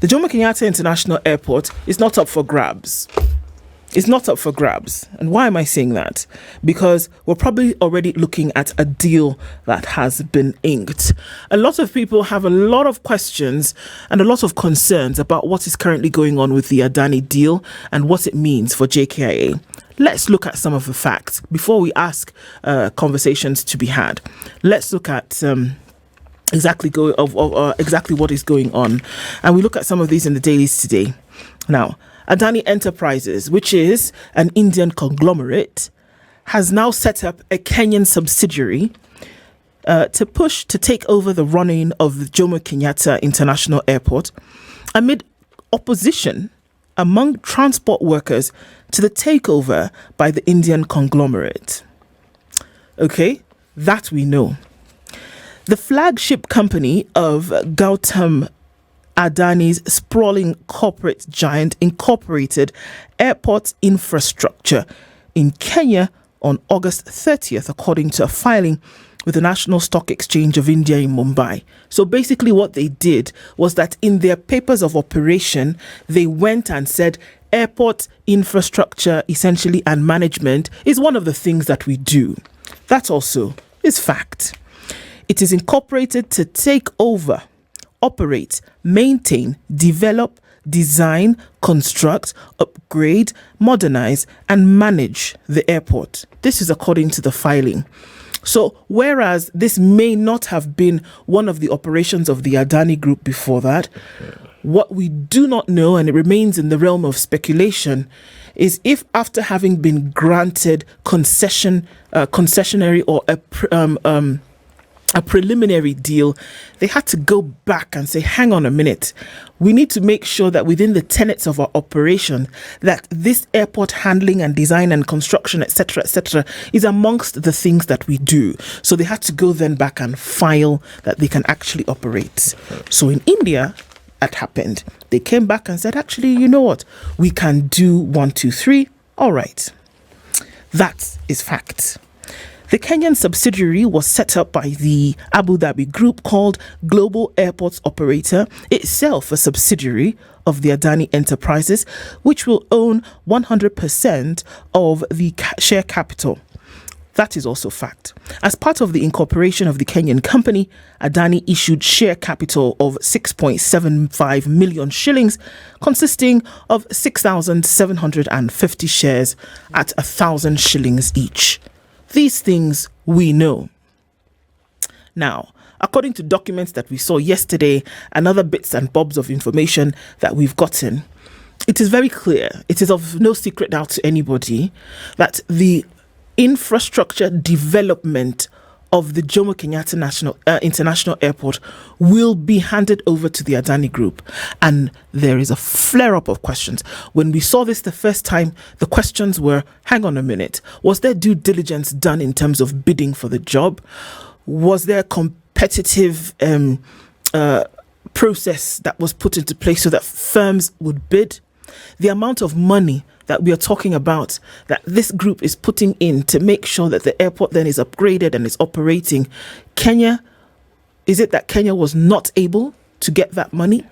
The Jomo Kenyatta International Airport is not up for grabs. It's not up for grabs. And why am I saying that? Because we're probably already looking at a deal that has been inked. A lot of people have a lot of questions and a lot of concerns about what is currently going on with the Adani deal and what it means for JKIA. Let's look at some of the facts before we ask conversations to be had. Let's look at exactly what is going on. And we look at some of these in the dailies today. Now, Adani Enterprises, which is an Indian conglomerate, has now set up a Kenyan subsidiary to push to take over the running of the Jomo Kenyatta International Airport amid opposition among transport workers to the takeover by the Indian conglomerate. Okay, that we know. The flagship company of Gautam Adani's sprawling corporate giant incorporated airport infrastructure in Kenya on August 30th, according to a filing with the National Stock Exchange of India in Mumbai. So basically what they did was that in their papers of operation, they went and said airport infrastructure essentially and management is one of the things that we do. That also is fact. It is incorporated to take over, operate, maintain, develop, design, construct, upgrade, modernize, and manage the airport. This is according to the filing. So, whereas this may not have been one of the operations of the Adani Group before that, what we do not know, and it remains in the realm of speculation, is if after having been granted concessionary or a preliminary deal, they had to go back and say, hang on a minute, we need to make sure that within the tenets of our operation, that this airport handling and design and construction, etc., is amongst the things that we do. So they had to go then back and file that they can actually operate. So in India, that happened. They came back and said, actually, you know what? We can do 1, 2, 3. All right. That is fact. The Kenyan subsidiary was set up by the Abu Dhabi group called Global Airports Operator, itself a subsidiary of the Adani Enterprises, which will own 100% of the share capital. That is also fact. As part of the incorporation of the Kenyan company, Adani issued share capital of 6.75 million shillings, consisting of 6,750 shares at 1,000 shillings each. These things we know. Now, according to documents that we saw yesterday and other bits and bobs of information that we've gotten, it is very clear, it is of no secret now to anybody, that the infrastructure development of the Jomo Kenyatta International Airport will be handed over to the Adani Group. And there is a flare-up of questions. When we saw this the first time, the questions were, hang on a minute, was there due diligence done in terms of bidding for the job? Was there a competitive process that was put into place so that firms would bid? The amount of money that we are talking about that this group is putting in to make sure that the airport then is upgraded and is operating. Kenya, is it that Kenya was not able to get that money?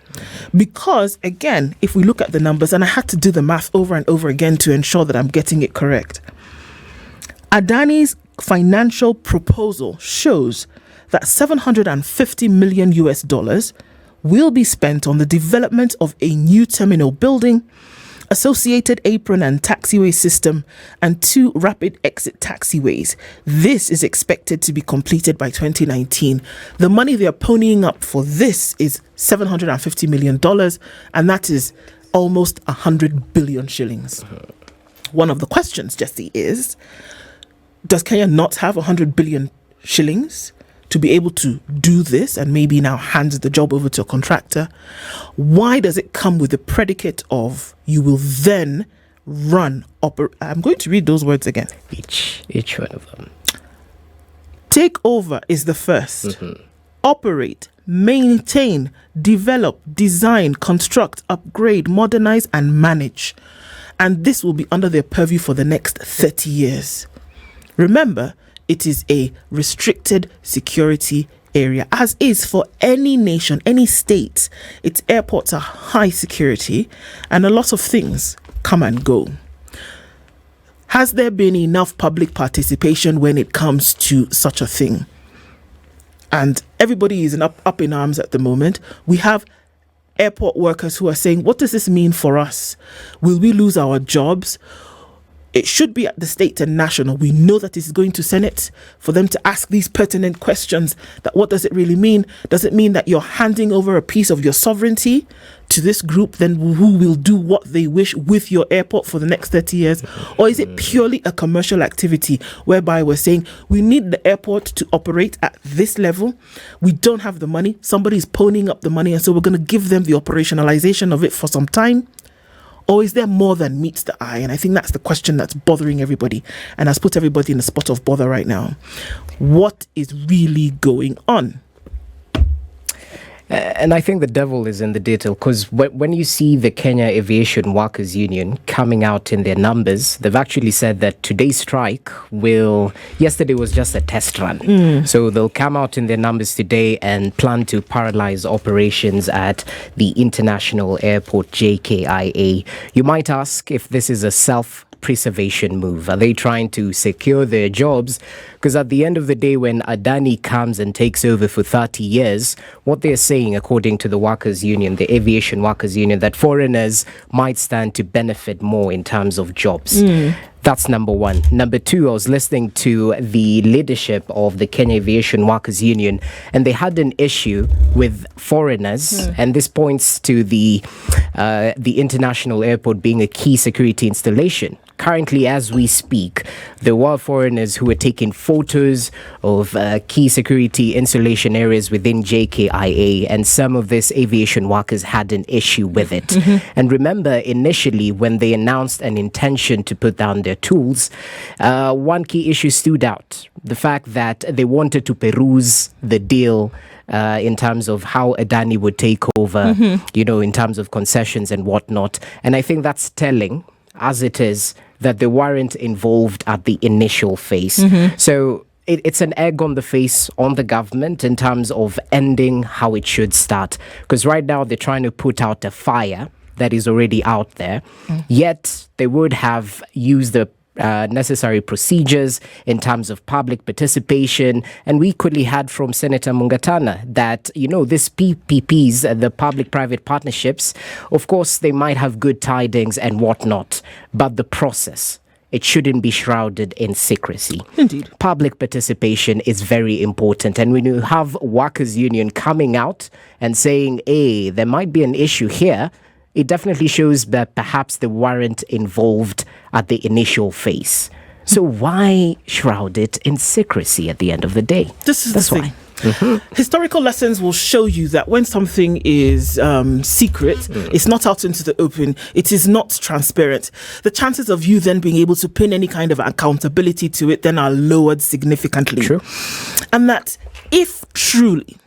Because again, if we look at the numbers, and I had to do the math over and over again to ensure that I'm getting it correct. Adani's financial proposal shows that 750 million US dollars will be spent on the development of a new terminal building, associated apron and taxiway system, and 2 rapid exit taxiways. This is expected to be completed by 2019. The money they are ponying up for this is $750 million, and that is almost 100 billion shillings. One of the questions, Jesse, is, does Kenya not have 100 billion shillings to be able to do this and maybe now hand the job over to a contractor? Why does it come with the predicate of you will then run I'm going to read those words again. Each one of them. Take over is the first. Operate, maintain, develop, design, construct, upgrade, modernize, and manage. And this will be under their purview for the next 30 years. Remember, it is a restricted security area, as is for any nation, any state. Its airports are high security and a lot of things come and go. Has there been enough public participation when it comes to such a thing? And everybody is up in arms at the moment. We have airport workers who are saying, what does this mean for us? Will we lose our jobs? It should be at the state and national. We know that it's going to Senate for them to ask these pertinent questions. That what does it really mean? Does it mean that you're handing over a piece of your sovereignty to this group, then who will do what they wish with your airport for the next 30 years? Or is it purely a commercial activity whereby we're saying we need the airport to operate at this level? We don't have the money. Somebody's ponying up the money, and so we're going to give them the operationalization of it for some time. Or is there more than meets the eye? And I think that's the question that's bothering everybody and has put everybody in a spot of bother right now. What is really going on? And I think the devil is in the detail, because when you see the Kenya Aviation Workers Union coming out in their numbers, they've actually said that today's strike yesterday was just a test run. So they'll come out in their numbers today and plan to paralyze operations at the International Airport JKIA. You might ask if this is a self-preservation move. Are they trying to secure their jobs? Because at the end of the day, when Adani comes and takes over for 30 years, what they're saying, according to the workers' union, the Aviation Workers Union, that foreigners might stand to benefit more in terms of jobs. That's number one. Number two, I was listening to the leadership of the Kenya Aviation Workers Union, and they had an issue with foreigners, and this points to the international airport being a key security installation. Currently, as we speak, there were foreigners who were taking photos of key security installation areas within JKIA, and some of these aviation workers had an issue with it. And remember, initially, when they announced an intention to put down their tools, one key issue stood out. The fact that they wanted to peruse the deal in terms of how Adani would take over, in terms of concessions and whatnot. And I think that's telling, as it is, that they weren't involved at the initial phase. So it's an egg on the face on the government in terms of ending how it should start. Because right now they're trying to put out a fire that is already out there. Yet they would have used the necessary procedures in terms of public participation. And we quickly heard from Senator Mungatana that, this PPPs, the public-private partnerships, of course, they might have good tidings and whatnot, but the process, it shouldn't be shrouded in secrecy. Indeed. Public participation is very important. And when you have workers' union coming out and saying, hey, there might be an issue here, it definitely shows that perhaps they weren't involved at the initial phase. So why shroud it in secrecy at the end of the day? That's the thing. Historical lessons will show you that when something is secret, it's not out into the open, it is not transparent. The chances of you then being able to pin any kind of accountability to it then are lowered significantly. True. And that if truly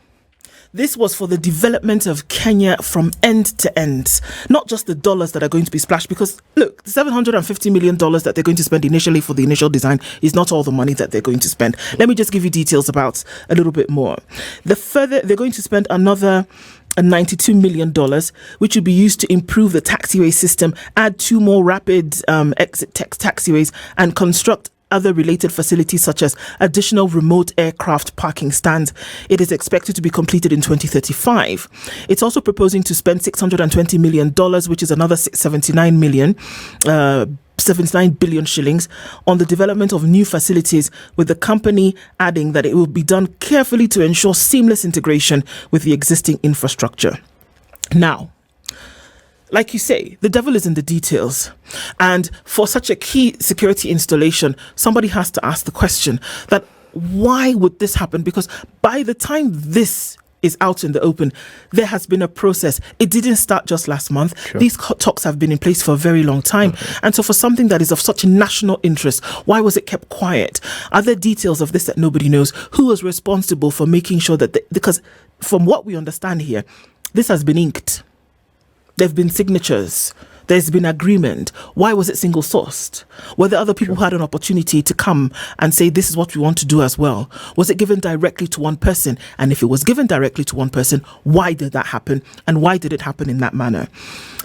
this was for the development of Kenya from end to end, not just the dollars that are going to be splashed. Because, look, the $750 million that they're going to spend initially for the initial design is not all the money that they're going to spend. Let me just give you details about a little bit more. They're going to spend another $92 million, which will be used to improve the taxiway system, add 2 more rapid exit taxiways, and construct other related facilities such as additional remote aircraft parking stands. It is expected to be completed in 2035. It's also proposing to spend $620 million, which is another 79 billion shillings on the development of new facilities, with the company adding that it will be done carefully to ensure seamless integration with the existing infrastructure. Now, like you say, the devil is in the details. And for such a key security installation, somebody has to ask the question that why would this happen? Because by the time this is out in the open, there has been a process. It didn't start just last month. Sure. These talks have been in place for a very long time. And so for something that is of such national interest, why was it kept quiet? Are there details of this that nobody knows? Who was responsible for making sure that, because from what we understand here, this has been inked. There have been signatures. There's been agreement. Why was it single sourced? Were there other people who had an opportunity to come and say, this is what we want to do as well? Was it given directly to one person? And if it was given directly to one person, why did that happen? And why did it happen in that manner?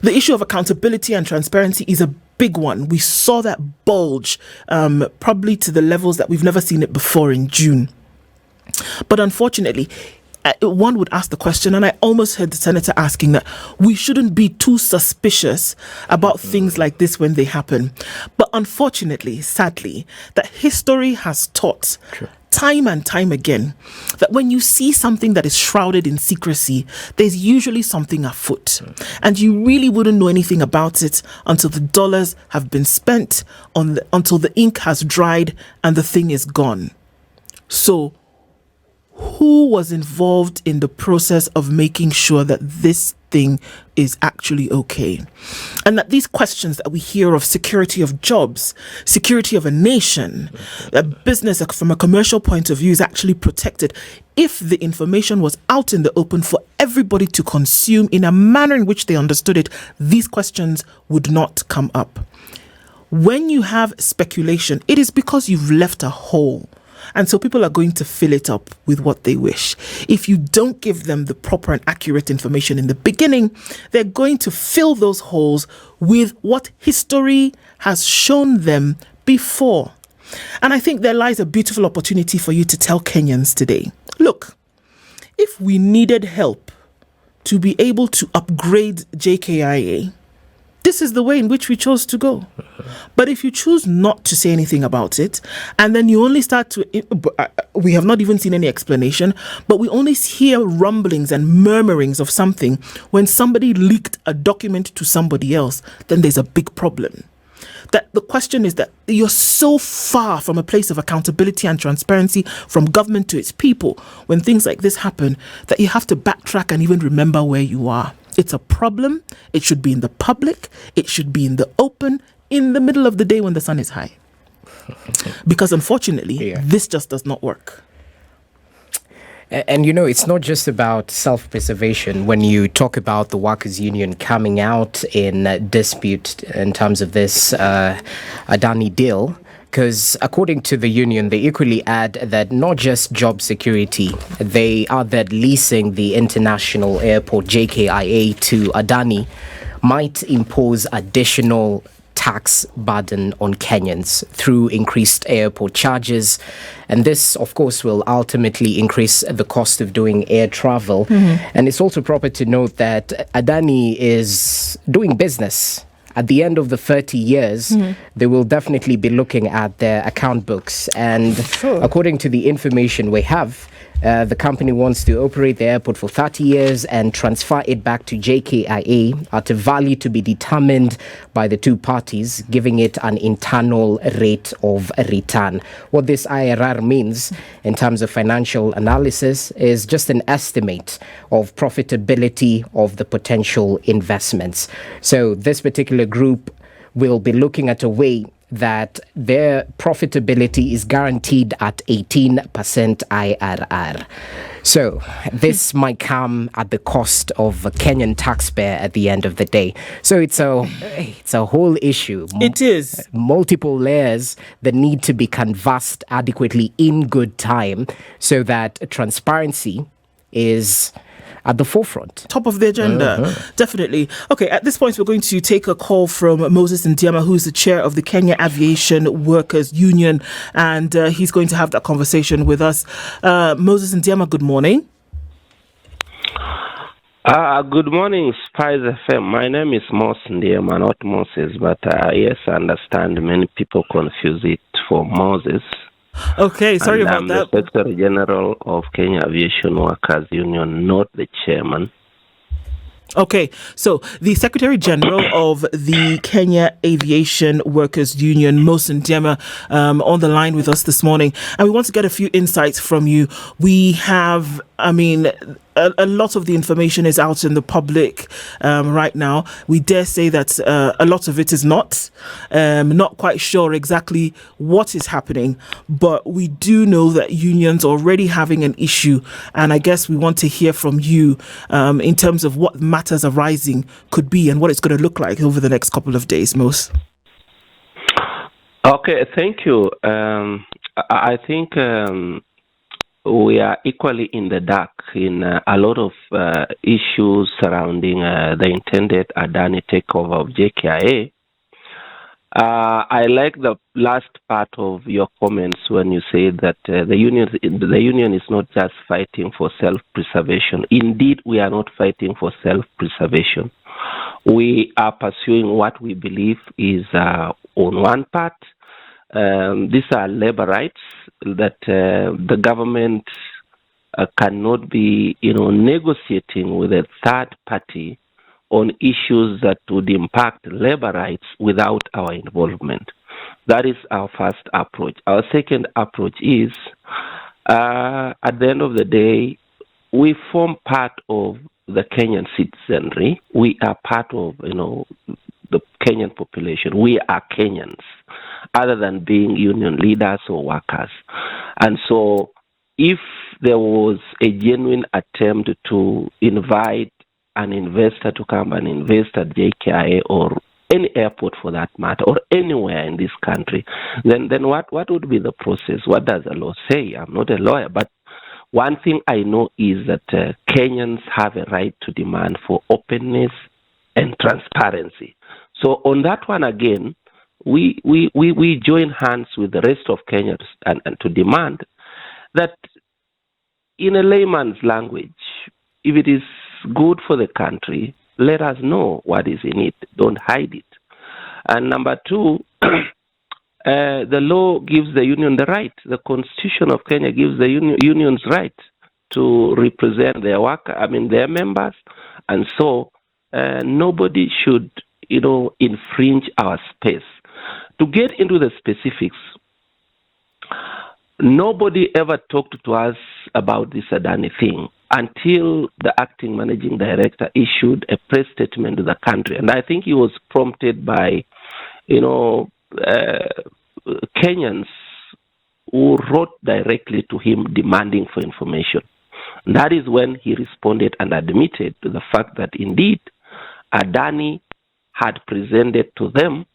The issue of accountability and transparency is a big one. We saw that bulge, probably to the levels that we've never seen it before in June. But unfortunately, one would ask the question, and I almost heard the senator asking that we shouldn't be too suspicious about things like this when they happen. But unfortunately, sadly, that history has taught time and time again that when you see something that is shrouded in secrecy, there's usually something afoot. And you really wouldn't know anything about it until the dollars have been spent, until the ink has dried and the thing is gone. So who was involved in the process of making sure that this thing is actually okay? And that these questions that we hear of security of jobs, security of a nation, that business from a commercial point of view is actually protected if the information was out in the open for everybody to consume in a manner in which they understood it, these questions would not come up. When you have speculation, it is because you've left a hole. And so people are going to fill it up with what they wish. If you don't give them the proper and accurate information in the beginning, they're going to fill those holes with what history has shown them before. And I think there lies a beautiful opportunity for you to tell Kenyans today, look, if we needed help to be able to upgrade JKIA, this is the way in which we chose to go. But if you choose not to say anything about it, and then you only start to, we have not even seen any explanation, but we only hear rumblings and murmurings of something when somebody leaked a document to somebody else, then there's a big problem. That the question is that you're so far from a place of accountability and transparency from government to its people when things like this happen that you have to backtrack and even remember where you are. It's a problem. It should be in the public. It should be in the open, in the middle of the day when the sun is high. Because unfortunately, this just does not work. And, you know, it's not just about self-preservation. When you talk about the workers' union coming out in dispute in terms of this Adani deal, because according to the union, they equally add that not just job security, they are that leasing the international airport JKIA to Adani might impose additional tax burden on Kenyans through increased airport charges. And this, of course, will ultimately increase the cost of doing air travel. And it's also proper to note that Adani is doing business. At the end of the 30 years, they will definitely be looking at their account books. And according to the information we have, the company wants to operate the airport for 30 years and transfer it back to JKIA at a value to be determined by the two parties, giving it an internal rate of return. What this IRR means in terms of financial analysis is just an estimate of profitability of the potential investments. So this particular group will be looking at a way that their profitability is guaranteed at 18% IRR. So this might come at the cost of a Kenyan taxpayer at the end of the day. So it's a whole issue. It is. Multiple layers that need to be canvassed adequately in good time so that transparency is at the forefront. Top of the agenda, definitely. Okay, at this point, we're going to take a call from Moses Ndiema, who's the chair of the Kenya Aviation Workers Union, and he's going to have that conversation with us. Moses Ndiema, good morning. Good morning, Spice FM. My name is Moses Ndiema, not Moses, but yes, I understand many people confuse it for Moses. Okay, sorry about that. I'm the Secretary General of Kenya Aviation Workers Union, not the chairman. Okay, so the Secretary General of the Kenya Aviation Workers Union, Moses Ndiema, on the line with us this morning, and we want to get a few insights from you. We have I mean, a lot of the information is out in the public right now. We dare say that a lot of it is not quite sure exactly what is happening, but we do know that unions are already having an issue, and I guess we want to hear from you in terms of what matters arising could be and what it's going to look like over the next couple of days, Mos. Okay, thank you. I think we are equally in the dark in a lot of issues surrounding the intended Adani takeover of JKIA. I like the last part of your comments when you say that the union is not just fighting for self-preservation. Indeed, we are not fighting for self-preservation. We are pursuing what we believe is on one part. These are labor rights that the government cannot be, negotiating with a third party on issues that would impact labor rights without our involvement. That is our first approach. Our second approach is, at the end of the day, we form part of the Kenyan citizenry. We are part of, the Kenyan population. We are Kenyans, other than being union leaders or workers. And so if there was a genuine attempt to invite an investor to come and invest at JKIA or any airport for that matter, or anywhere in this country, then what would be the process? What does the law say? I'm not a lawyer, but one thing I know is that Kenyans have a right to demand for openness and transparency. So on that one again, we join hands with the rest of Kenya and to demand that, in a layman's language, if it is good for the country, let us know what is in it. Don't hide it. And number two, the law gives the union the right. The Constitution of Kenya gives the unions right to represent their members, and so nobody should, infringe our space. To get into the specifics, nobody ever talked to us about this Adani thing until the acting managing director issued a press statement to the country. And I think he was prompted by, Kenyans who wrote directly to him demanding for information. And that is when he responded and admitted to the fact that indeed Adani had presented to them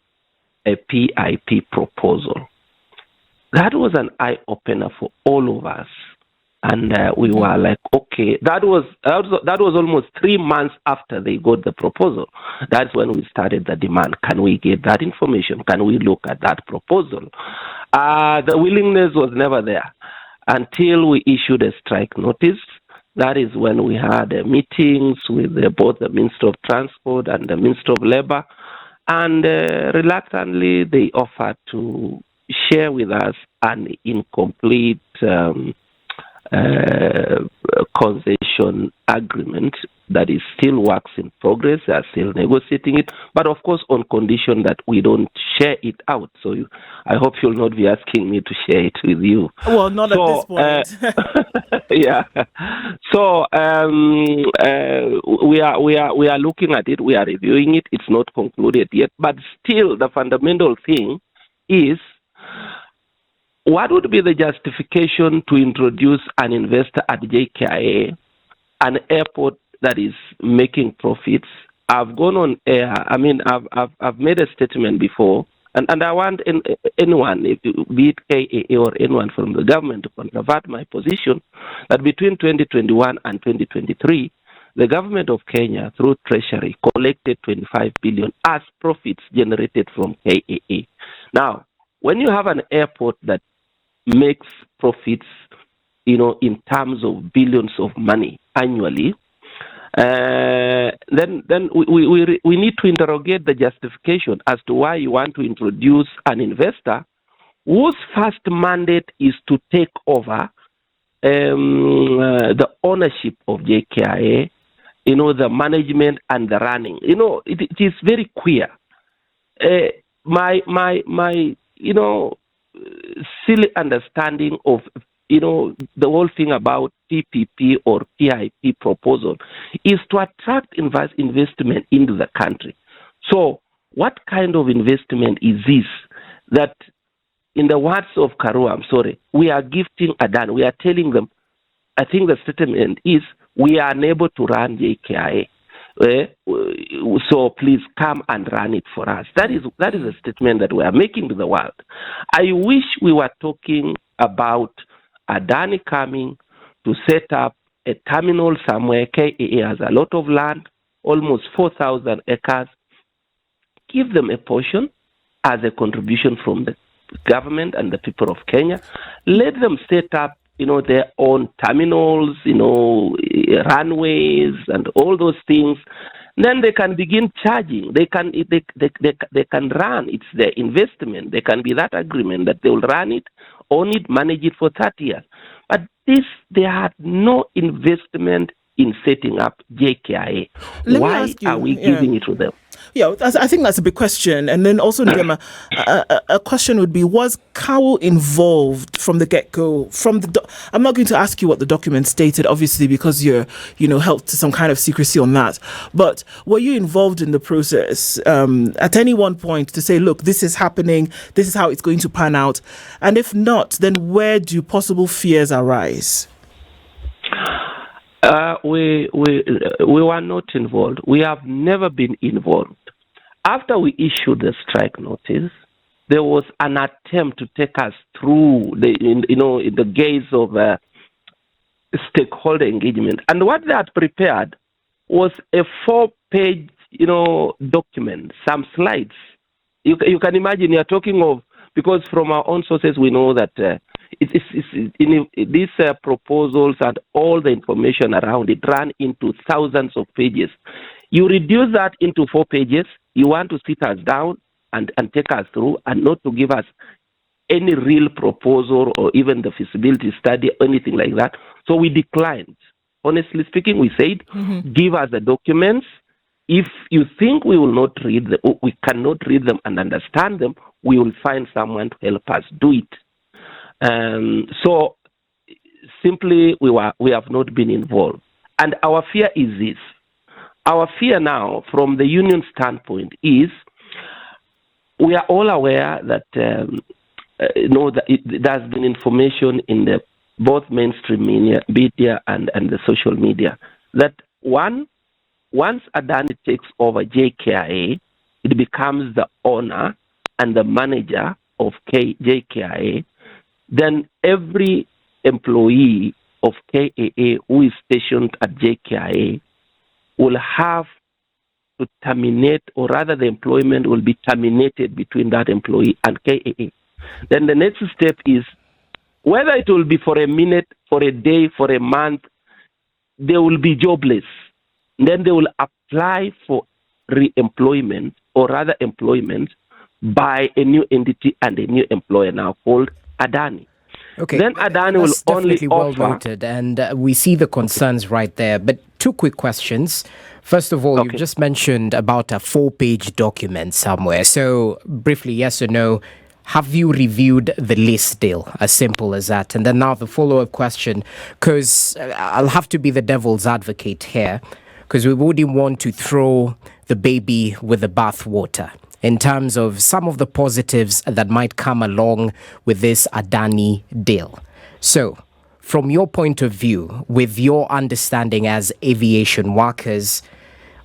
a PIP proposal. That was an eye-opener for all of us. And we were like, okay, that was almost 3 months after they got the proposal. That's when we started the demand. Can we get that information? Can we look at that proposal? The willingness was never there until we issued a strike notice. That is when we had meetings with both the Minister of Transport and the Minister of Labor. And reluctantly, they offered to share with us an incomplete concession agreement that is still works in progress. They are still negotiating it, but of course on condition that we don't share it out. So I hope you'll not be asking me to share it with you. Well, not at this point. Yeah. So we are looking at it. We are reviewing it. It's not concluded yet, but still the fundamental thing is, what would be the justification to introduce an investor at JKIA, an airport that is making profits? I've gone on air. I mean, I've made a statement before, and I want anyone, be it KAA or anyone from the government, to controvert my position that between 2021 and 2023, the government of Kenya, through Treasury, collected 25 billion as profits generated from KAA. Now, when you have an airport that makes profits, in terms of billions of money annually, then we need to interrogate the justification as to why you want to introduce an investor whose first mandate is to take over the ownership of JKIA, the management and the running. It is very clear. My silly understanding of the whole thing about PPP or PIP proposal is to attract investment into the country. So what kind of investment is this that, in the words of Karua, we are gifting Adani? We are telling them, I think the statement is, we are unable to run JKIA. So please come and run it for us. That is a statement that we are making to the world. I wish we were talking about Adani coming to set up a terminal somewhere. KAA has a lot of land, almost 4,000 acres. Give them a portion as a contribution from the government and the people of Kenya. Let them set up, their own terminals, runways and all those things. Then they can begin charging. They can run. It's their investment. There can be that agreement that they will run it, own it, manage it for 30 years. But they had no investment in setting up JKIA. Why are we giving it to them? Yeah, I think that's a big question. And then also, Ndiema, a question would be, was KAWU involved from the get-go? I'm not going to ask you what the document stated, obviously, because you're, held to some kind of secrecy on that. But were you involved in the process at any one point to say, look, this is happening, this is how it's going to pan out? And if not, then where do possible fears arise? We were not involved. We have never been involved. After we issued the strike notice, there was an attempt to take us through in the gaze of stakeholder engagement. And what they had prepared was a 4-page, document, some slides. You can imagine, you're talking of, because from our own sources we know that these proposals and all the information around it ran into thousands of pages. You reduce that into 4 pages, you want to sit us down and take us through, and not to give us any real proposal or even the feasibility study or anything like that. So we declined. Honestly speaking, we said, give us the documents. If you think we will not read them, we cannot read them and understand them, we will find someone to help us do it. So simply, we have not been involved. And our fear is this. Our fear now, from the union standpoint, is we are all aware that there's been information in the both mainstream media and the social media that once Adani takes over JKIA, it becomes the owner and the manager of JKIA. Then every employee of KAA who is stationed at JKIA will have to terminate, or rather the employment will be terminated between that employee and KAA. Then the next step is, whether it will be for a minute, for a day, for a month, they will be jobless. Then they will apply for re-employment, or rather employment, by a new entity and a new employer now called Adani. Okay, then Adani will only well offer. Noted, and we see the concerns right there. But 2 quick questions. First of all, you've just mentioned about a 4-page document somewhere. So briefly, yes or no, have you reviewed the lease deal? As simple as that. And then now the follow-up question, because I'll have to be the devil's advocate here, because we wouldn't want to throw the baby with the bathwater in terms of some of the positives that might come along with this Adani deal. So, from your point of view, with your understanding as aviation workers,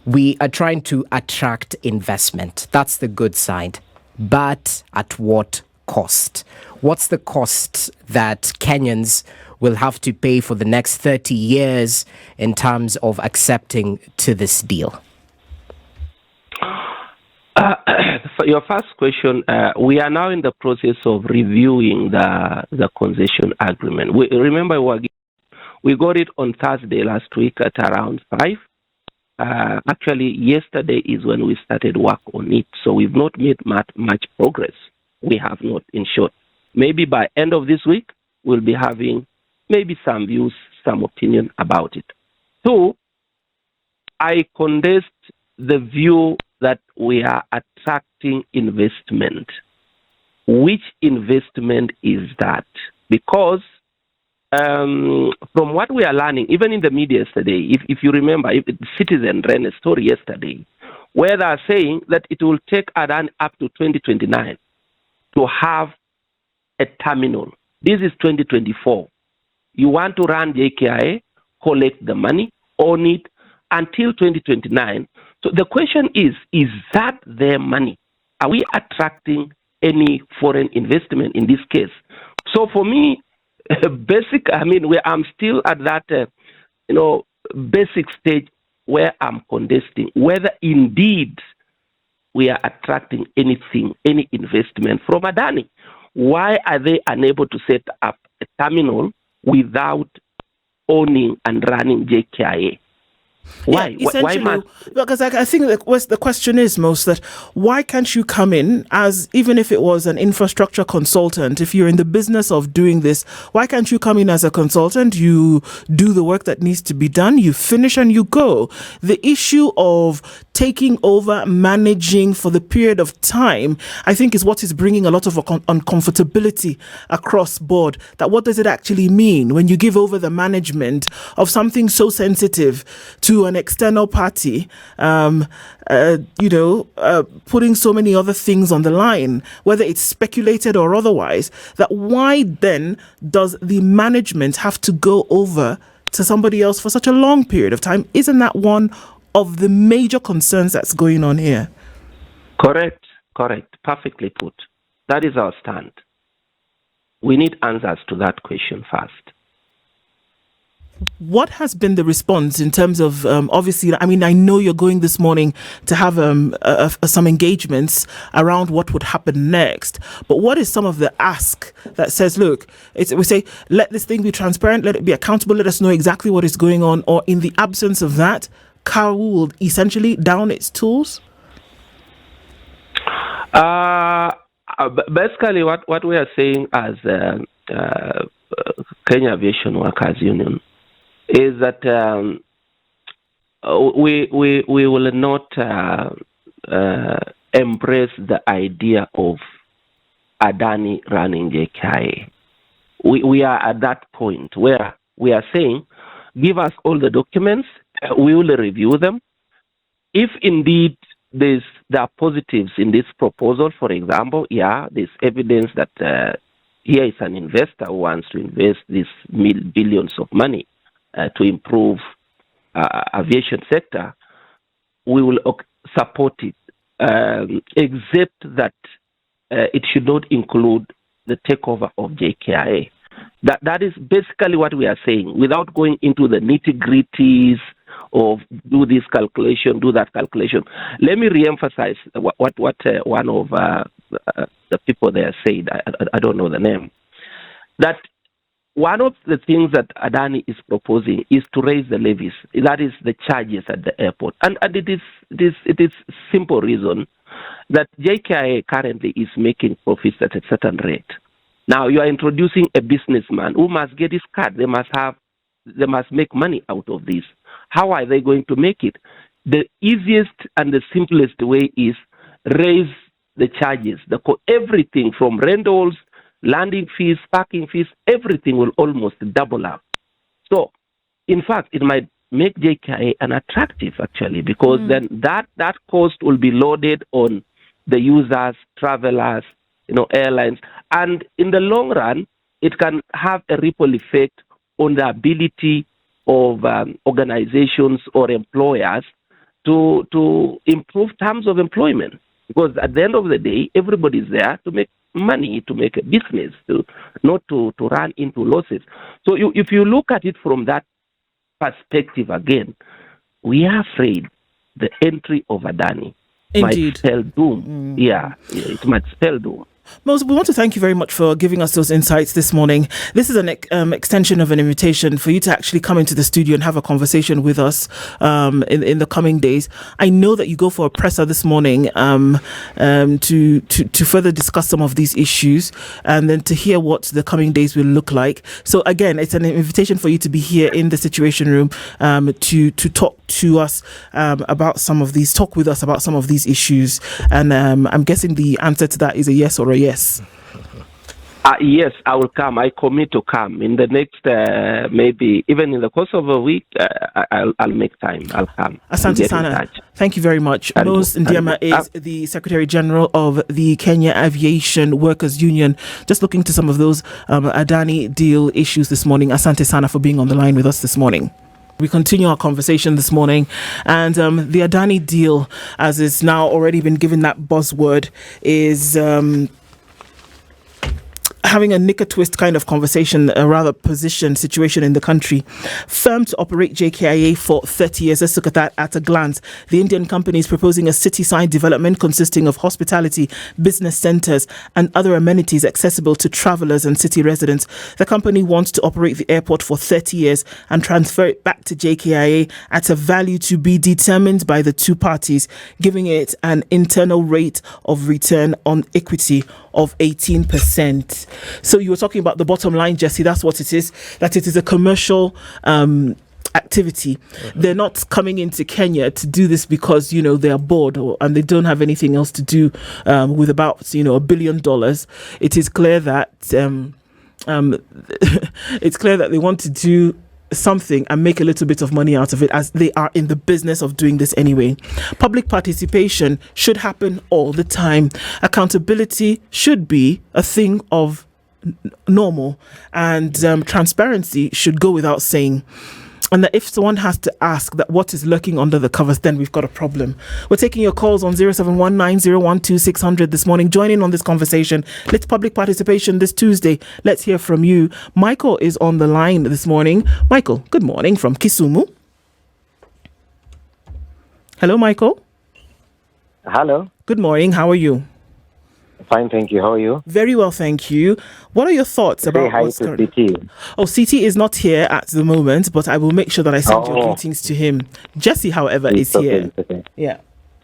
we are trying to attract investment. That's the good side. But at what cost? What's the cost that Kenyans will have to pay for the next 30 years in terms of accepting to this deal? For your first question, we are now in the process of reviewing the concession agreement. Remember, we got it on Thursday last week at around 5. Actually, yesterday is when we started work on it. So we've not made much progress. We have not, in short. Maybe by end of this week, we'll be having maybe some views, some opinion about it. 2, I condensed the view that we are attracting investment. Which investment is that? Because from what we are learning, even in the media yesterday, if you remember, if Citizen ran a story yesterday where they are saying that it will take Adani up to 2029 to have a terminal. This is 2024. You want to run JKIA, collect the money, own it until 2029. So the question is that their money? Are we attracting any foreign investment in this case? So for me, I'm still at that, basic stage where I'm contesting whether indeed we are attracting anything, any investment from Adani. Why are they unable to set up a terminal without owning and running JKIA? Why? Yeah, essentially, why because I think the question is most that why can't you come in as, even if it was an infrastructure consultant, if you're in the business of doing this, why can't you come in as a consultant? You do the work that needs to be done, you finish and you go. The issue of taking over, managing for the period of time, I think is what is bringing a lot of uncomfortability across board. That what does it actually mean when you give over the management of something so sensitive to an external party, putting so many other things on the line, whether it's speculated or otherwise, that why then does the management have to go over to somebody else for such a long period of time? Isn't that one of the major concerns that's going on here? Correct. Perfectly put. That is our stand. We need answers to that question first. What has been the response in terms of, obviously, I know you're going this morning to have some engagements around what would happen next, but what is some of the ask that says, look, we say, let this thing be transparent, let it be accountable, let us know exactly what is going on, or in the absence of that, KAWU will essentially down its tools? Basically, what we are saying as Kenya Aviation Workers Union is that we will not embrace the idea of Adani running JKIA. We are at that point where we are saying, give us all the documents, we will review them. If indeed there are positives in this proposal, for example, there's evidence that here is an investor who wants to invest these billions of money to improve aviation sector, we will support it, except that it should not include the takeover of JKIA. That is basically what we are saying, without going into the nitty-gritties of do this calculation, do that calculation. Let me re-emphasize what one of the people there said, I don't know the name, that one of the things that Adani is proposing is to raise the levies. That is the charges at the airport. And it is simple reason that JKIA currently is making profits at a certain rate. Now you are introducing a businessman who must get his card. They must make money out of this. How are they going to make it? The easiest and the simplest way is raise the charges. Everything from rentals, landing fees, parking fees, everything will almost double up. So, in fact, it might make JKIA unattractive, actually, because then that cost will be loaded on the users, travelers, airlines. And in the long run, it can have a ripple effect on the ability of organizations or employers to improve terms of employment. Because at the end of the day, everybody's there to make money, to make a business, not to run into losses. So if you look at it from that perspective again, we are afraid the entry of Adani might spell doom. It might spell doom. Moses, we want to thank you very much for giving us those insights this morning. This is an extension of an invitation for you to actually come into the studio and have a conversation with us in the coming days. I know that you go for a presser this morning to further discuss some of these issues and then to hear what the coming days will look like. So again, it's an invitation for you to be here in the Situation Room to talk to us about some of these, talk with us about some of these issues. And I'm guessing the answer to that is a yes or a yes. Yes, I will come. I commit to come in the next, maybe even in the course of a week. I'll make time. I'll come. Asante Get in Sana, touch. thank you very much. Thank you. Ndiema is the Secretary General of the Kenya Aviation Workers Union. Just looking to some of those Adani deal issues this morning. Asante Sana for being on the line with us this morning. We continue our conversation this morning, and the Adani deal, as it's now already been given that buzzword, is having a knicker twist kind of conversation, a rather positioned situation in the country. Firm to operate JKIA for 30 years. Let's look at that at a glance. The Indian company is proposing a city-side development consisting of hospitality, business centres and other amenities accessible to travellers and city residents. The company wants to operate the airport for 30 years and transfer it back to JKIA at a value to be determined by the two parties, giving it an internal rate of return on equity of 18%. So you were talking about the bottom line, Jesse. That's what it is, that it is a commercial activity. They're not coming into Kenya to do this because, they're bored and they don't have anything else to do with about, $1 billion. It is clear that it's clear that they want to do something and make a little bit of money out of it, as they are in the business of doing this anyway. Public participation should happen all the time. Accountability should be a thing of normal, and transparency should go without saying. And that if someone has to ask that what is lurking under the covers, then we've got a problem. We're taking your calls on 0719012600 this morning. Join in on this conversation. Let's public participation this Tuesday. Let's hear from you. Michael is on the line this morning. Michael, good morning from Kisumu. Hello, Michael. Hello. Good morning. How are you? Fine, thank you. How are you? Very well, thank you. What are your thoughts about what's to current? CT. Oh, CT is not here at the moment, but I will make sure that I send your greetings to him. Jesse, however, is here. Okay. Yeah.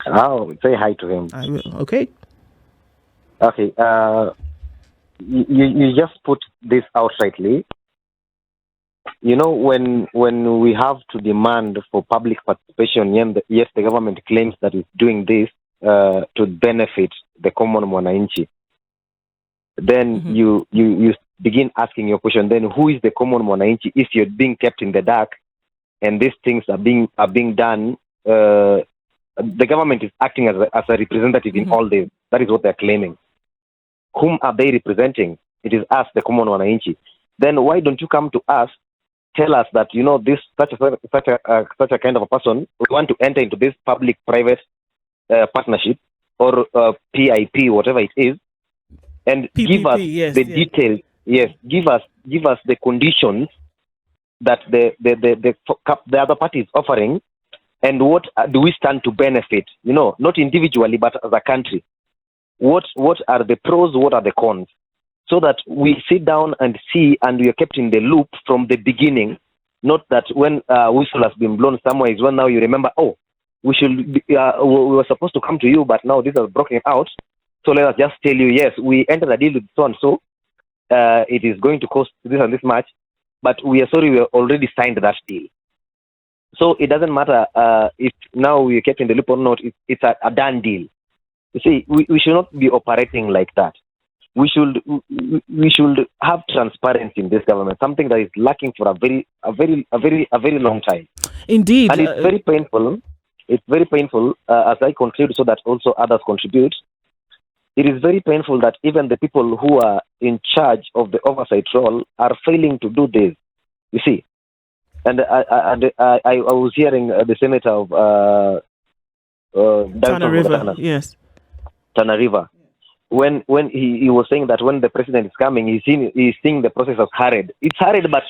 Oh, say hi to him. I will. Okay. Okay. You just put this outrightly. When we have to demand for public participation, yes, the government claims that it's doing this to benefit the common mwananchi. Then you begin asking your question. Then who is the common mwananchi if you're being kept in the dark and these things are being done? The government is acting as a representative in all this. That is what they're claiming. Whom are they representing? It is us, the common mwananchi. Then why don't you come to us? Tell us that this such a kind of a person, we want to enter into this public-private partnership or PIP, whatever it is, and PPP, give us the details. Yes, give us the conditions that the other party is offering, and what do we stand to benefit? Not individually, but as a country. What are the pros? What are the cons? So that we sit down and see, and we are kept in the loop from the beginning. Not that when whistle has been blown somewhere is when now you remember, we were supposed to come to you, but now this has broken out. So let us just tell you, yes, we entered a deal with so and so. It is going to cost this and this much, but we are sorry, we already signed that deal. So it doesn't matter if now we are kept in the loop or not. It's a done deal. You see, we should not be operating like that. We should have transparency in this government, something that is lacking for a very long time. Indeed, and it's very painful. It's very painful as I conclude, so that also others contribute. It is very painful that even the people who are in charge of the oversight role are failing to do this. You see, and I was hearing the senator of Tana River, yes, Tana River. When he was saying that when the president is coming, he's seeing the process as hurried. It's hurried, but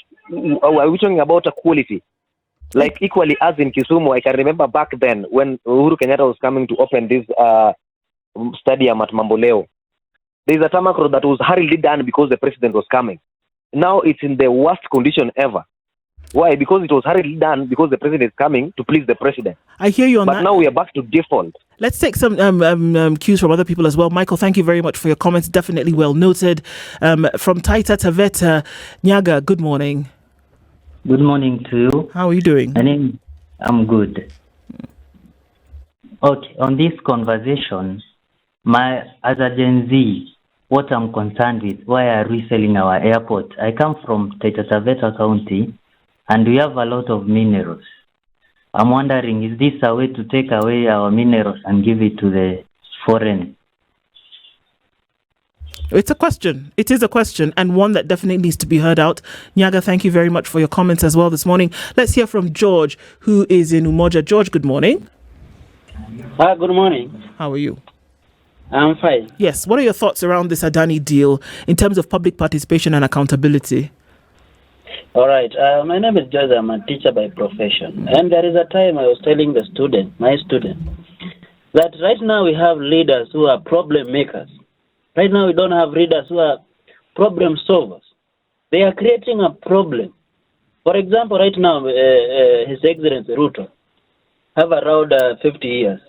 are we talking about a quality? Like equally as in Kisumu, I can remember back then when Uhuru Kenyatta was coming to open this stadium at Mamboleo. There's a tarmac road that was hurriedly done because the president was coming. Now it's in the worst condition ever. Why? Because it was hurriedly done because the president is coming to please the president. I hear you on that. But now we are back to default. Let's take some cues from other people as well. Michael, thank you very much for your comments. Definitely well noted. From Taita Taveta, Nyaga, good morning. Good morning to you. How are you doing? I'm good. Okay, on this conversation, as a Gen Z, what I'm concerned with. Why are we selling our airport? I come from Taita Taveta County, and we have a lot of minerals. I'm wondering, is this a way to take away our minerals and give it to the foreign? It's a question. It is a question, and one that definitely needs to be heard out. Nyaga, thank you very much for your comments as well this morning. Let's hear from George, who is in Umoja. George, good morning. Good morning. How are you? I'm fine. Yes. What are your thoughts around this Adani deal in terms of public participation and accountability? All right. My name is George. I'm a teacher by profession. And there is a time I was telling my student, that right now we have leaders who are problem makers. Right now we don't have leaders who are problem solvers. They are creating a problem. For example, right now, His Excellency Ruto have around 50 years.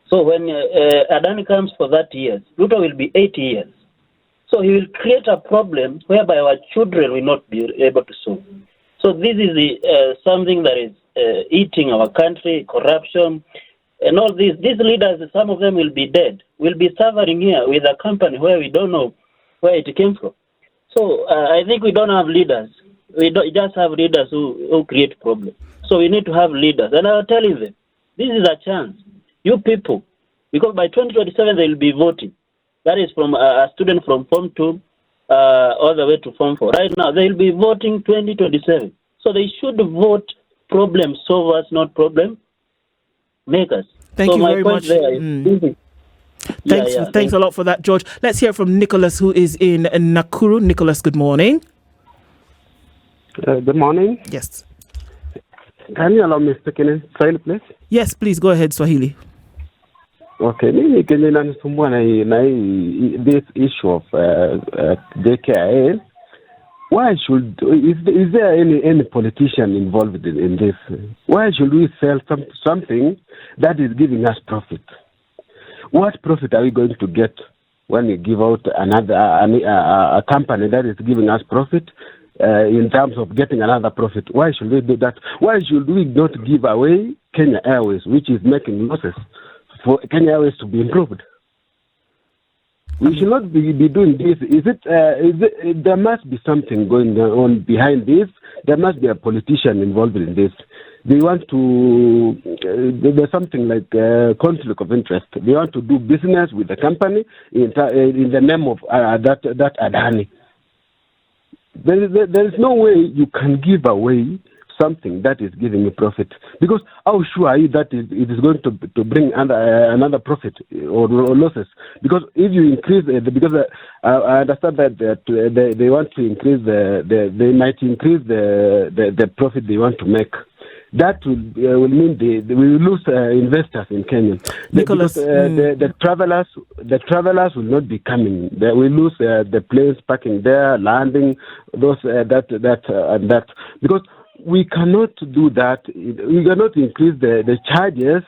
So when Adani comes for 30 years, Ruto will be 80 years. So he will create a problem whereby our children will not be able to solve. So this is something that is eating our country, corruption, and all these. These leaders, some of them will be dead, will be suffering here with a company where we don't know where it came from. So I think we don't have leaders. We just have leaders who create problems. So we need to have leaders. And I'm telling them, this is a chance. You people, because by 2027 they will be voting. That is from a student from Form 2 all the way to Form 4. Right now, they will be voting 2027. So they should vote problem solvers, not problem makers. Thank you very much. Thanks a lot for that, George. Let's hear from Nicholas, who is in Nakuru. Nicholas, good morning. Good morning. Yes. Can you allow me to speak in Swahili, please? Yes, please go ahead, Swahili. Okay, mimi kenye nanisumbua na this issue of JKIA. Why should is there any politician involved in this? Why should we sell something that is giving us profit? What profit are we going to get when we give out a company that is giving us profit? In terms of getting another profit, why should we do that? Why should we not give away Kenya Airways, which is making losses, for Kenya Airways to be improved? We should not be doing this. There must be something going on behind this. There must be a politician involved in this. They want to. There's something like conflict of interest. They want to do business with the company in the name of that Adani. There is no way you can give away something that is giving you profit, because how sure are you that it is going to bring another profit or losses? Because if you increase because I understand that they want to increase they might increase the profit they want to make. That will mean they will lose investors in Kenya. Nicholas, because the travelers will not be coming. They will lose the planes parking there, landing, those that. Because we cannot do that. We cannot increase the charges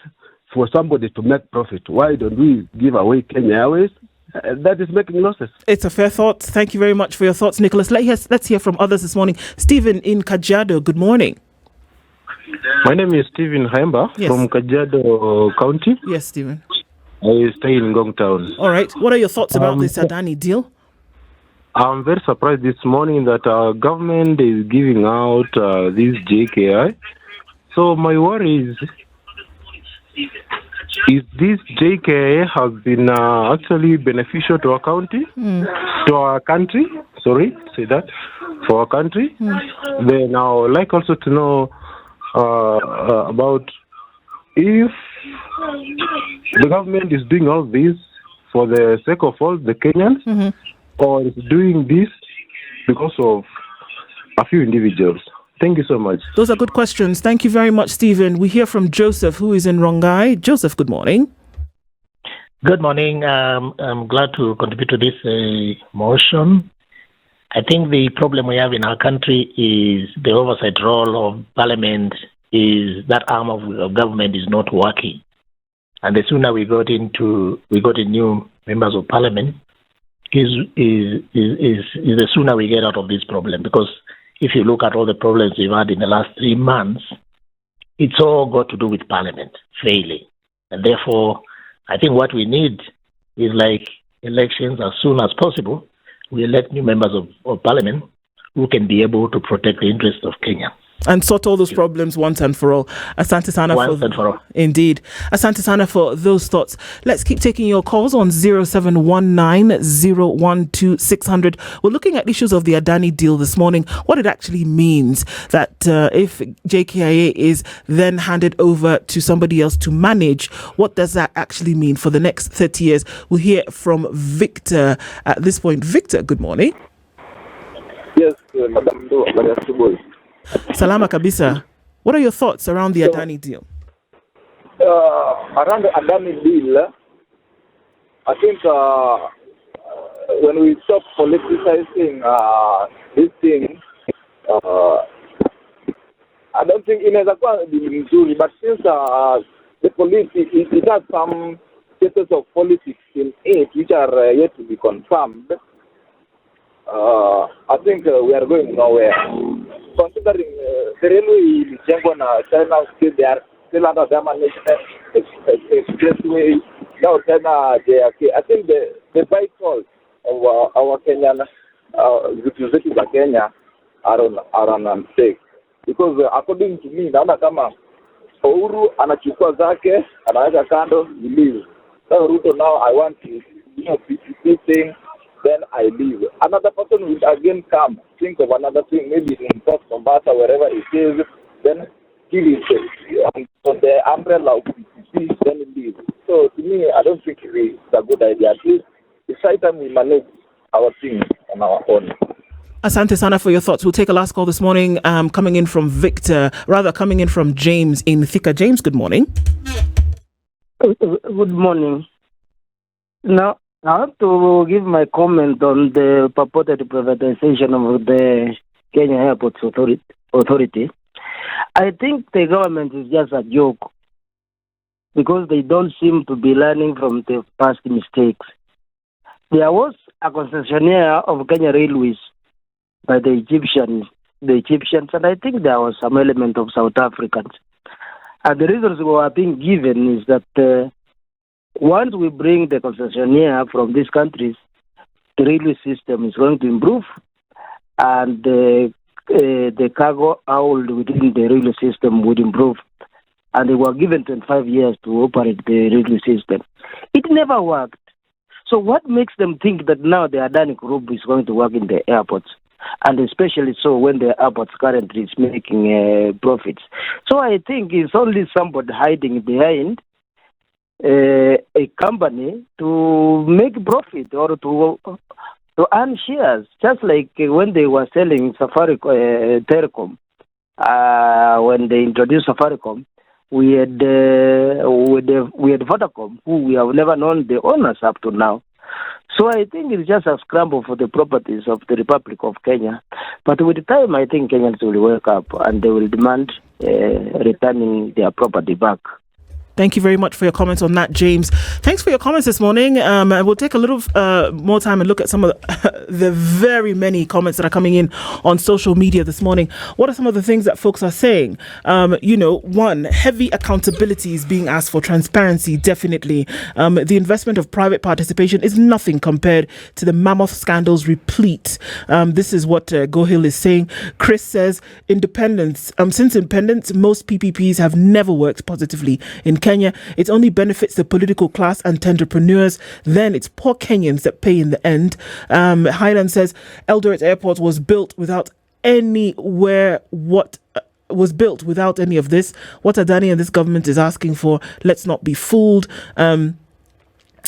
for somebody to make profit. Why don't we give away Kenya Airways? That is making losses. It's a fair thought. Thank you very much for your thoughts, Nicholas. Let's hear from others this morning. Stephen in Kajiado, good morning. My name is Stephen Haimba from Kajiado County. Yes, Stephen. I stay in Ngong Town. All right. What are your thoughts about this Adani deal? I'm very surprised this morning that our government is giving out this JKI. So my worry is this JKI has been actually beneficial to our county, to our country. Sorry, say that for our country. Then I would like also to know about if the government is doing all this for the sake of all the Kenyans, or is doing this because of a few individuals. Thank you so much. Those are good questions. Thank you very much, Stephen. We hear from Joseph, who is in Rongai. Joseph, good morning. Good morning. I'm glad to contribute to this motion. I think the problem we have in our country is the oversight role of Parliament. Is that arm of government is not working, and the sooner we got in new members of Parliament, is the sooner we get out of this problem. Because if you look at all the problems we've had in the last 3 months, it's all got to do with Parliament failing, and therefore I think what we need is like elections as soon as possible, we elect new members of parliament who can be able to protect the interests of Kenya. And sort all those problems once and for all. Asante Sana for all. Indeed. Asante Sana for those thoughts. Let's keep taking your calls on 0719-012-600. We're looking at issues of the Adani deal this morning, what it actually means that if JKIA is then handed over to somebody else to manage, what does that actually mean for the next 30 years? We'll hear from Victor at this point. Victor, good morning. Yes, Madam Do. Salama kabisa. What are your thoughts around the Adani deal? Around the Adani deal, I think when we stop politicizing this thing, I don't think it has a mzuri, but since the politics, it has some cases of politics in it which are yet to be confirmed. I think we are going nowhere. Considering the railway in China they are still under their management, expressway, now China-JKIA. I think the bycalls of our Kenyan representatives of Kenya are on mistake. Because according to me, naona kama Uhuru anachukua zake, anaweka kando, he leaves. So Ruto now, I want to PPP thing, then I leave. Another person will again come, think of another thing, maybe in Ombaso, wherever it is, then he will take on the umbrella of PPP, then he leaves. So to me, I don't think it's a good idea. At least it's high time we manage our things on our own. Asante Sana for your thoughts. We'll take a last call this morning, coming in from James in Thika. James, good morning. Good morning. Now, I have to give my comment on the purported privatization of the Kenya Airports Authority. I think the government is just a joke because they don't seem to be learning from the past mistakes. There was a concessionaire of Kenya Railways by the Egyptians, and I think there was some element of South Africans. And the reasons were being given is that once we bring the concessionaire from these countries, the railway system is going to improve, and the cargo hauled within the railway system would improve. And they were given 25 years to operate the railway system. It never worked. So what makes them think that now the Adani Group is going to work in the airports? And especially so when the airports currently is making profits. So I think it's only somebody hiding behind a company to make profit or to earn shares, just like when they were selling Telecom. When they introduced Safaricom, we had Vodacom, who we have never known the owners up to now. So I think it's just a scramble for the properties of the Republic of Kenya. But with time, I think Kenyans will wake up and they will demand returning their property back. Thank you very much for your comments on that, James. Thanks for your comments this morning. We'll take a little more time and look at some of the very many comments that are coming in on social media this morning. What are some of the things that folks are saying? One, heavy accountability is being asked for, transparency, definitely. The investment of private participation is nothing compared to the mammoth scandals replete. This is what Gohil is saying. Chris says, independence. Since independence, most PPPs have never worked positively in Kenya. It only benefits the political class and entrepreneurs. Then it's poor Kenyans that pay in the end. Highland says Eldoret Airport was built without any of this. What Adani and this government is asking for, let's not be fooled.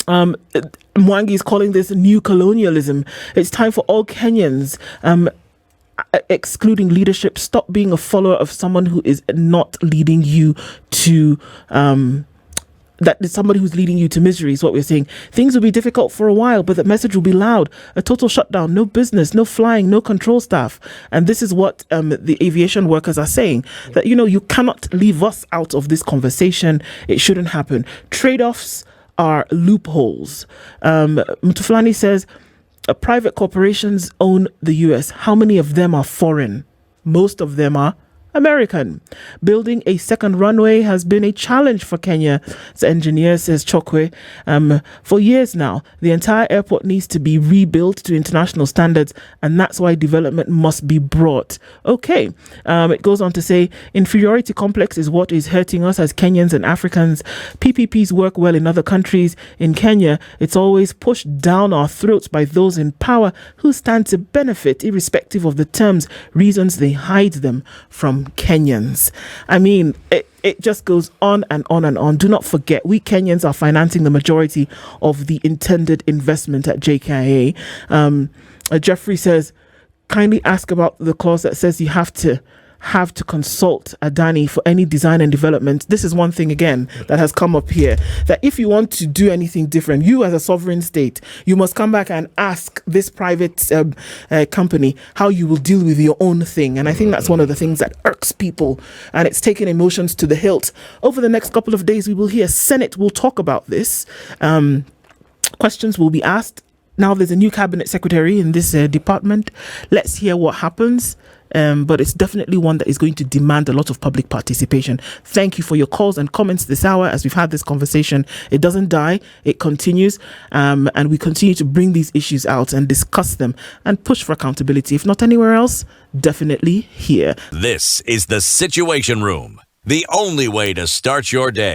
Mwangi is calling this new colonialism. It's time for all Kenyans, excluding leadership, stop being a follower of someone who is not leading you to that is somebody who's leading you to misery, is what we're saying. Things will be difficult for a while, but the message will be loud. A total shutdown, no business, no flying, no control staff. And this is what the aviation workers are saying, that, you cannot leave us out of this conversation. It shouldn't happen. Trade-offs are loopholes. Mutuflani says, private corporations own the US. How many of them are foreign? Most of them are American. Building a second runway has been a challenge for Kenya's engineer, says Chokwe. For years now, the entire airport needs to be rebuilt to international standards, and that's why development must be brought. Okay. It goes on to say, inferiority complex is what is hurting us as Kenyans and Africans. PPPs work well in other countries. In Kenya, it's always pushed down our throats by those in power who stand to benefit, irrespective of the terms, reasons they hide them from Kenyans. I mean, it just goes on and on and on. Do not forget, we Kenyans are financing the majority of the intended investment at JKIA. Jeffrey says, kindly ask about the clause that says you have to consult Adani for any design and development. This is one thing again that has come up here, that if you want to do anything different, you as a sovereign state, you must come back and ask this private company how you will deal with your own thing. And I think that's one of the things that irks people, and it's taken emotions to the hilt. Over the next couple of days, we will hear Senate will talk about this. Questions will be asked. Now there's a new cabinet secretary in this department. Let's hear what happens. But it's definitely one that is going to demand a lot of public participation. Thank you for your calls and comments this hour as we've had this conversation. It doesn't die, it continues, and we continue to bring these issues out and discuss them and push for accountability. If not anywhere else, definitely here. This is the Situation Room, the only way to start your day.